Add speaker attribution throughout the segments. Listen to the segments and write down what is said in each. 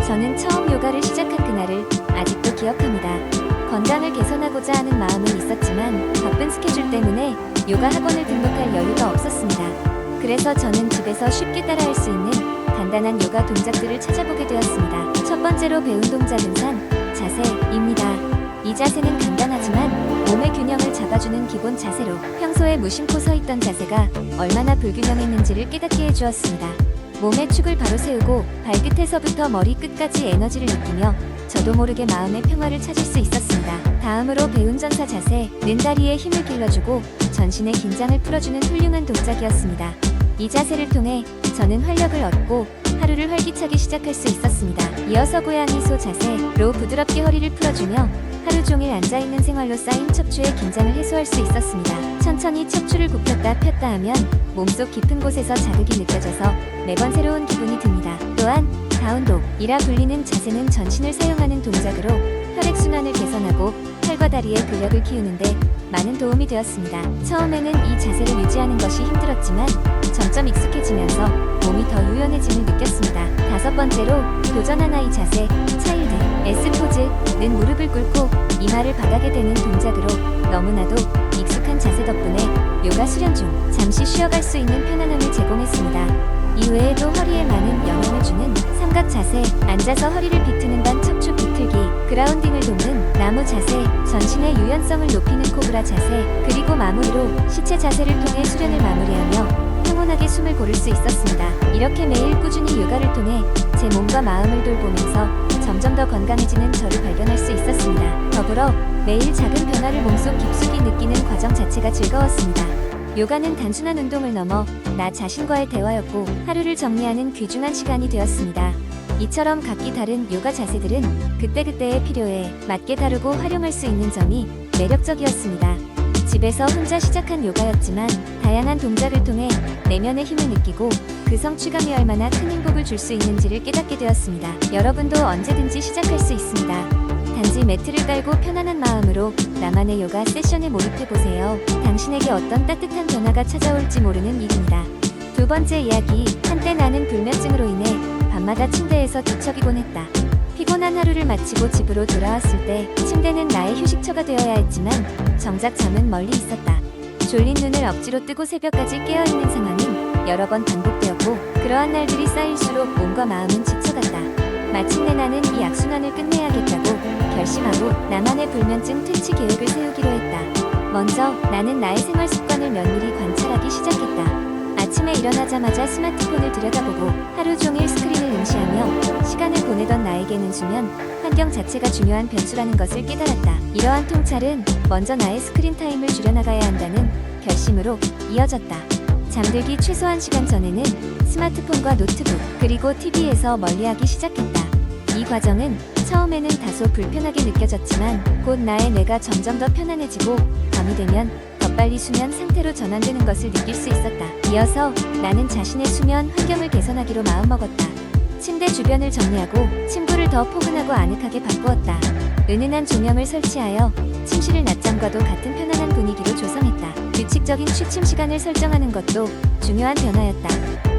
Speaker 1: 저는 처음 요가를 시작한 그날을 아직도 기억합니다. 건강을 개선하고자 하는 마음은 있었지만 바쁜 스케줄 때문에 요가 학원을 등록할 여유가 없었습니다. 그래서 저는 집에서 쉽게 따라할 수 있는 간단한 요가 동작들을 찾아보게 되었습니다. 첫 번째로 배운 동작은 자세입니다. 이 자세는 간단하지만 몸의 균형을 잡아주는 기본 자세로 평소에 무심코 서 있던 자세가 얼마나 불균형했는지를 깨닫게 해주었습니다. 몸의 축을 바로 세우고 발끝에서부터 머리끝까지 에너지를 느끼며 저도 모르게 마음의 평화를 찾을 수 있었습니다. 다음으로 배운 전사 자세는 다리에 힘을 길러주고 전신의 긴장을 풀어주는 훌륭한 동작이었습니다. 이 자세를 통해 저는 활력을 얻고 하루를 활기차게 시작할 수 있었습니다. 이어서 고양이 소 자세로 부드럽게 허리를 풀어주며 하루 종일 앉아있는 생활로 쌓인 척추의 긴장을 해소할 수 있었습니다. 천천히 척추를 굽혔다 폈다 하면 몸속 깊은 곳에서 자극이 느껴져서 매번 새로운 기분이 듭니다. 또한 다운독이라 불리는 자세는 전신을 사용하는 동작으로 혈액순환을 개선하고 팔과 다리의 근력을 키우는데 많은 도움이 되었습니다. 처음에는 이 자세를 유지하는 것이 힘들었지만 점점 익숙해지면서 몸이 더 유연해짐을 느꼈습니다. 다섯 번째로 도전한 아이 자세, 차일드 S포즈는 무릎을 꿇고 이마를 바닥에 대는 동작으로 너무나도 익숙한 자세 덕분에 요가 수련 중 잠시 쉬어갈 수 있는 편안함을 제공했습니다. 이외에도 허리에 많은 영향을 주는 삼각 자세, 앉아서 허리를 비트는 반 척추 비틀기, 그라운딩을 돕는 나무 자세, 전신의 유연성을 높이는 코브라 자세, 그리고 마무리로 시체 자세를 통해 수련을 마무리하며 평온하게 숨을 고를 수 있었습니다. 이렇게 매일 꾸준히 요가를 통해 제 몸과 마음을 돌보면서 점점 더 건강해지는 저를 발견할 수 있었습니다. 더불어 매일 작은 변화를 몸속 깊숙이 느끼는 과정 자체가 즐거웠습니다. 요가는 단순한 운동을 넘어 나 자신과의 대화였고 하루를 정리하는 귀중한 시간이 되었습니다. 이처럼 각기 다른 요가 자세들은 그때그때의 필요에 맞게 다루고 활용할 수 있는 점이 매력적이었습니다. 집에서 혼자 시작한 요가였지만 다양한 동작을 통해 내면의 힘을 느끼고 그 성취감이 얼마나 큰 행복을 줄 수 있는지를 깨닫게 되었습니다. 여러분도 언제든지 시작할 수 있습니다. 단지 매트를 깔고 편안한 마음으로 나만의 요가 세션에 몰입해보세요. 당신에게 어떤 따뜻한 변화가 찾아올지 모르는 일입니다. 두 번째 이야기, 한때 나는 불면증으로 인해 밤마다 침대에서 뒤척이곤 했다. 피곤한 하루를 마치고 집으로 돌아왔을 때 침대는 나의 휴식처가 되어야 했지만 정작 잠은 멀리 있었다. 졸린 눈을 억지로 뜨고 새벽까지 깨어있는 상황은 여러 번 반복되었고 그러한 날들이 쌓일수록 몸과 마음은 지쳐갔다. 마침내 나는 이 악순환을 끝내야겠다고 결심하고 나만의 불면증 퇴치 계획을 세우기로 했다. 먼저 나는 나의 생활 습관을 면밀히 관찰하기 시작했다. 아침에 일어나자마자 스마트폰을 들여다보고 하루 종일 스크린을 응시하며 시간을 보내던 나에게는 수면 환경 자체가 중요한 변수라는 것을 깨달았다. 이러한 통찰은 먼저 나의 스크린 타임을 줄여나가야 한다는 결심으로 이어졌다. 잠들기 최소 1시간 전에는 스마트폰과 노트북 그리고 TV에서 멀리하기 시작했다. 이 과정은 처음에는 다소 불편하게 느껴졌지만 곧 나의 뇌가 점점 더 편안해지고 밤이 되면 더 빨리 수면 상태로 전환되는 것을 느낄 수 있었다. 이어서 나는 자신의 수면 환경을 개선하기로 마음먹었다. 침대 주변을 정리하고 침구를 더 포근하고 아늑하게 바꾸었다. 은은한 조명을 설치하여 침실을 낮잠과도 같은 편안한 분위기로 조성했다. 규칙적인 취침 시간을 설정하는 것도 중요한 변화였다.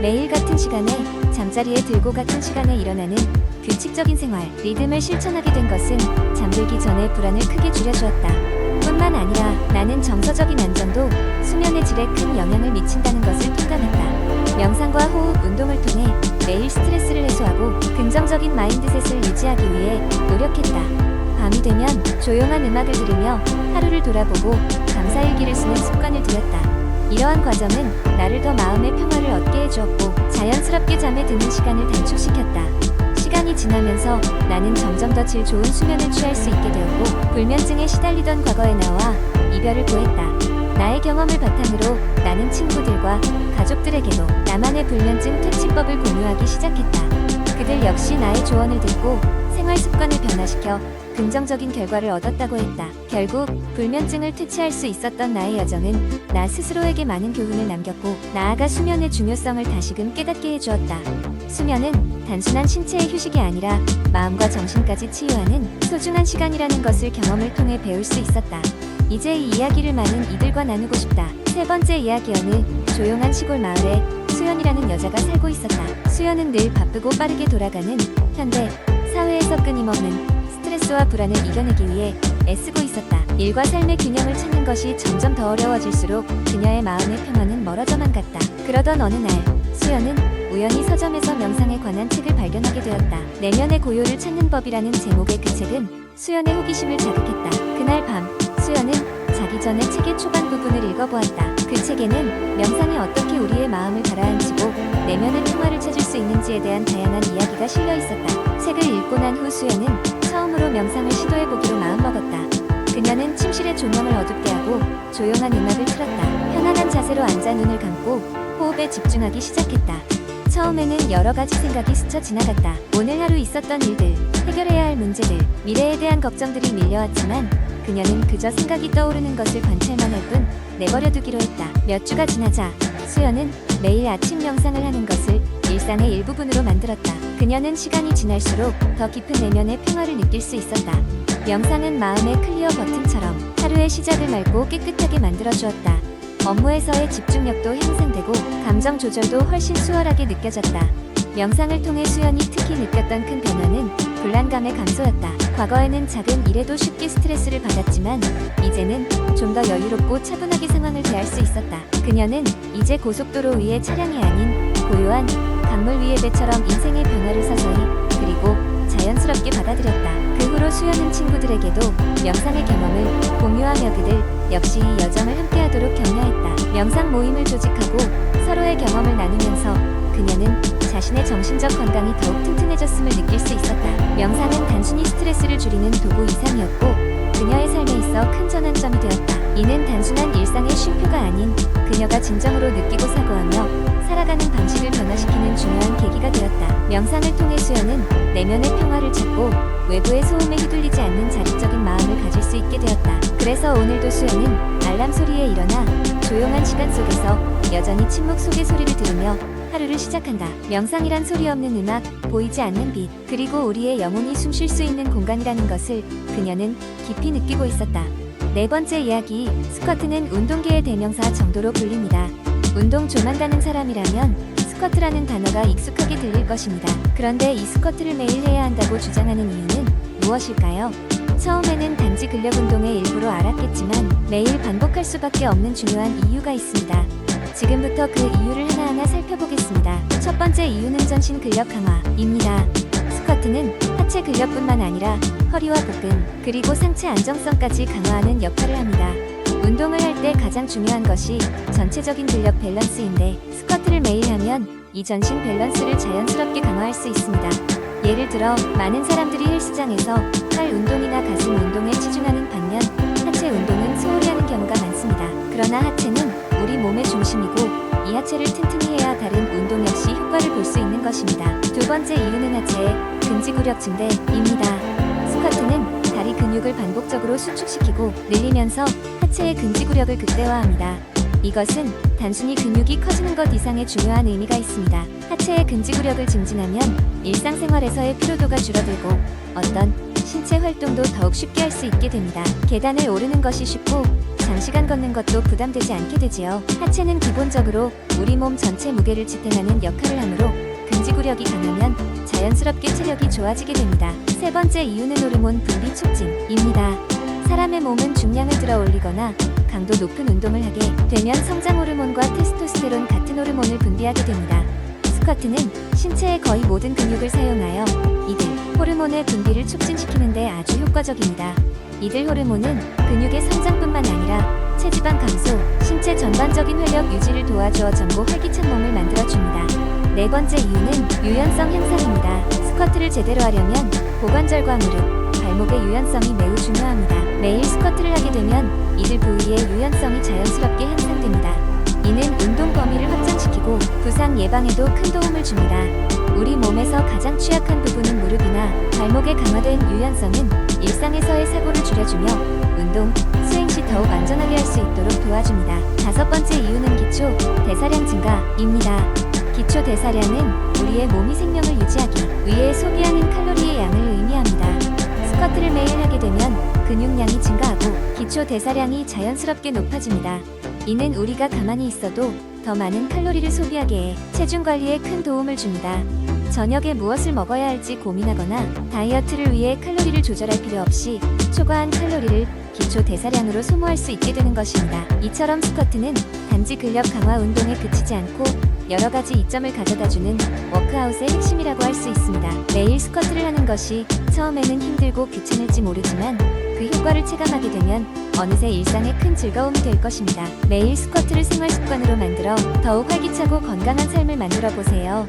Speaker 1: 매일 같은 시간에 잠자리에 들고 같은 시간에 일어나는 규칙적인 생활 리듬을 실천하게 된 것은 잠들기 전에 불안을 크게 줄여주었다. 뿐만 아니라 나는 정서적인 안정도 수면의 질에 큰 영향을 미친다는 것을 통감했다. 명상과 호흡 운동을 통해 매일 스트레스를 해소하고 긍정적인 마인드셋을 유지하기 위해 노력했다. 밤이 되면 조용한 음악을 들으며 하루를 돌아보고 감사일기를 쓰는 습관을 들였다. 이러한 과정은 나를 더 마음의 평화를 얻게 해주었고 자연스럽게 잠에 드는 시간을 단축시켰다. 시간이 지나면서 나는 점점 더 질 좋은 수면을 취할 수 있게 되었고 불면증에 시달리던 과거에 나와 이별을 고했다. 나의 경험을 바탕으로 나는 친구들과 가족들에게도 나만의 불면증 퇴치법을 공유하기 시작했다. 그들 역시 나의 조언을 듣고 생활 습관을 변화시켜 긍정적인 결과를 얻었다고 했다. 결국 불면증을 퇴치할 수 있었던 나의 여정은 나 스스로에게 많은 교훈을 남겼고 나아가 수면의 중요성을 다시금 깨닫게 해주었다. 수면은 단순한 신체의 휴식이 아니라 마음과 정신까지 치유하는 소중한 시간이라는 것을 경험을 통해 배울 수 있었다. 이제 이 이야기를 많은 이들과 나누고 싶다. 세 번째 이야기. 어느 조용한 시골 마을에 수연이라는 여자가 살고 있었다. 수연은 늘 바쁘고 빠르게 돌아가는 현대 회사에서 끊임없는 스트레스와 불안을 이겨내기 위해 애쓰고 있었다. 일과 삶의 균형을 찾는 것이 점점 더 어려워질수록 그녀의 마음의 평화는 멀어져만 갔다. 그러던 어느 날 수연은 우연히 서점에서 명상에 관한 책을 발견하게 되었다. 내면의 고요를 찾는 법이라는 제목의 그 책은 수연의 호기심을 자극했다. 그날 밤 수연은 자기 전에 책의 초반 부분을 읽어보았다. 그 책에는 명상이 어떻게 우리의 마음을 가라앉히고 내면의 평화를 찾을 수 있는지에 대한 다양한 이야기가 실려 있었다. 책을 읽고 난 후 수연은 처음으로 명상을 시도해보기로 마음먹었다. 그녀는 침실의 조명을 어둡게 하고 조용한 음악을 틀었다. 편안한 자세로 앉아 눈을 감고 호흡에 집중하기 시작했다. 처음에는 여러 가지 생각이 스쳐 지나갔다. 오늘 하루 있었던 일들, 해결해야 할 문제들, 미래에 대한 걱정들이 밀려왔지만 그녀는 그저 생각이 떠오르는 것을 관찰만 할 뿐 내버려두기로 했다. 몇 주가 지나자 수연은 매일 아침 명상을 하는 것을 일상의 일부분으로 만들었다. 그녀는 시간이 지날수록 더 깊은 내면의 평화를 느낄 수 있었다. 명상은 마음의 클리어 버튼처럼 하루의 시작을 맑고 깨끗하게 만들어주었다. 업무에서의 집중력도 향상되고 감정 조절도 훨씬 수월하게 느껴졌다. 명상을 통해 수연이 특히 느꼈던 큰 변화는 불안감의 감소였다. 과거에는 작은 일에도 쉽게 스트레스를 받았지만 이제는 좀 더 여유롭고 차분하게 상황을 대할 수 있었다. 그녀는 이제 고속도로 위의 차량이 아닌 고요한 강물 위의 배처럼 인생의 변화를 서서히 그리고 자연스럽게 받아들였다. 그 후로 수연은 친구들에게도 명상의 경험을 공유하며 그들 역시 이 여정을 함께하도록 격려했다. 명상 모임을 조직하고 서로의 경험을 나누면서 그녀는 자신의 정신적 건강이 더욱 튼튼해졌음을 느낄 수 있었다. 명상은 단순히 스트레스를 줄이는 도구 이상이었고 그녀의 삶에 있어 큰 전환점이 되었다. 이는 단순한 일상의 쉼표가 아닌 그녀가 진정으로 느끼고 사고하며 살아가는 방식을 변화시키는 중요한 계기가 되었다. 명상을 통해 수연은 내면의 평화를 찾고 외부의 소음에 휘둘리지 않는 자립적인 마음을 가질 수 있게 되었다. 그래서 오늘도 수연은 알람 소리에 일어나 조용한 시간 속에서 여전히 침묵 속의 소리를 들으며 하루를 시작한다. 명상이란 소리 없는 음악, 보이지 않는 빛, 그리고 우리의 영혼이 숨 쉴 수 있는 공간이라는 것을 그녀는 깊이 느끼고 있었다. 네 번째 이야기, 스쿼트는 운동계의 대명사 정도로 불립니다. 운동 좀 한다는 사람이라면 스쿼트라는 단어가 익숙하게 들릴 것입니다. 그런데 이 스쿼트를 매일 해야 한다고 주장하는 이유는 무엇일까요? 처음에는 단지 근력 운동의 일부로 알았겠지만 매일 반복할 수밖에 없는 중요한 이유가 있습니다. 지금부터 그 이유를 하나하나 살펴보겠습니다. 첫 번째 이유는 전신 근력 강화입니다. 스쿼트는 하체 근력뿐만 아니라 허리와 복근, 그리고 상체 안정성까지 강화하는 역할을 합니다. 운동을 할 때 가장 중요한 것이 전체적인 근력 밸런스인데 스쿼트를 매일 하면 이 전신 밸런스를 자연스럽게 강화할 수 있습니다. 예를 들어 많은 사람들이 헬스장에서 팔 운동이나 가슴 운동에 치중하는 반면 하체 운동은 소홀히 하는 경우가 많습니다. 그러나 하체는 우리 몸의 중심이고 이 하체를 튼튼히 해야 다른 운동 역시 효과를 볼 수 있는 것입니다. 두 번째 이유는 하체의 근지구력 증대입니다. 스쿼트는 다리 근육을 반복적으로 수축시키고 늘리면서 하체의 근지구력을 극대화합니다. 이것은 단순히 근육이 커지는 것 이상의 중요한 의미가 있습니다. 하체의 근지구력을 증진하면 일상생활에서의 피로도가 줄어들고 어떤 신체 활동도 더욱 쉽게 할 수 있게 됩니다. 계단을 오르는 것이 쉽고 장시간 걷는 것도 부담되지 않게 되지요. 하체는 기본적으로 우리 몸 전체 무게를 지탱하는 역할을 하므로 근지구력이 강하면 자연스럽게 체력이 좋아지게 됩니다. 세 번째 이유는 호르몬 분비 촉진입니다. 사람의 몸은 중량을 들어 올리거나 강도 높은 운동을 하게 되면 성장 호르몬과 테스토스테론 같은 호르몬을 분비하게 됩니다. 스쿼트는 신체의 거의 모든 근육을 사용하여 이들 호르몬의 분비를 촉진시키는 데 아주 효과적입니다. 이들 호르몬은 근육의 성장뿐만 아니라 체지방 감소, 신체 전반적인 활력 유지를 도와주어 젊고 활기찬 몸을 만들어줍니다. 네 번째 이유는 유연성 향상입니다. 스쿼트를 제대로 하려면 고관절과 무릎, 발목의 유연성이 매우 중요합니다. 매일 스쿼트를 하게 되면 이들 부위의 유연성이 자연스럽게 향상됩니다. 이는 운동 범위를 확장시키고 부상 예방에도 큰 도움을 줍니다. 우리 몸에서 가장 취약한 부분인 무릎이나 발목의 강화된 유연성은 일상에서의 사고를 줄여주며 운동, 수행 시 더욱 안전하게 할 수 있도록 도와줍니다. 다섯 번째 이유는 기초 대사량 증가입니다. 기초 대사량은 우리의 몸이 생명을 유지하기 위해 소비하는 칼로리의 양을 의미합니다. 스쿼트를 매일 하게 되면 근육량이 증가하고 기초 대사량이 자연스럽게 높아집니다. 이는 우리가 가만히 있어도 더 많은 칼로리를 소비하게 해 체중 관리에 큰 도움을 줍니다. 저녁에 무엇을 먹어야 할지 고민하거나 다이어트를 위해 칼로리를 조절할 필요 없이 초과한 칼로리를 기초 대사량으로 소모할 수 있게 되는 것입니다. 이처럼 스쿼트는 단지 근력 강화 운동에 그치지 않고 여러 가지 이점을 가져다주는 워크아웃의 핵심이라고 할 수 있습니다. 매일 스쿼트를 하는 것이 처음에는 힘들고 귀찮을지 모르지만 그 효과를 체감하게 되면 어느새 일상의 큰 즐거움이 될 것입니다. 매일 스쿼트를 생활 습관으로 만들어 더욱 활기차고 건강한 삶을 만들어 보세요.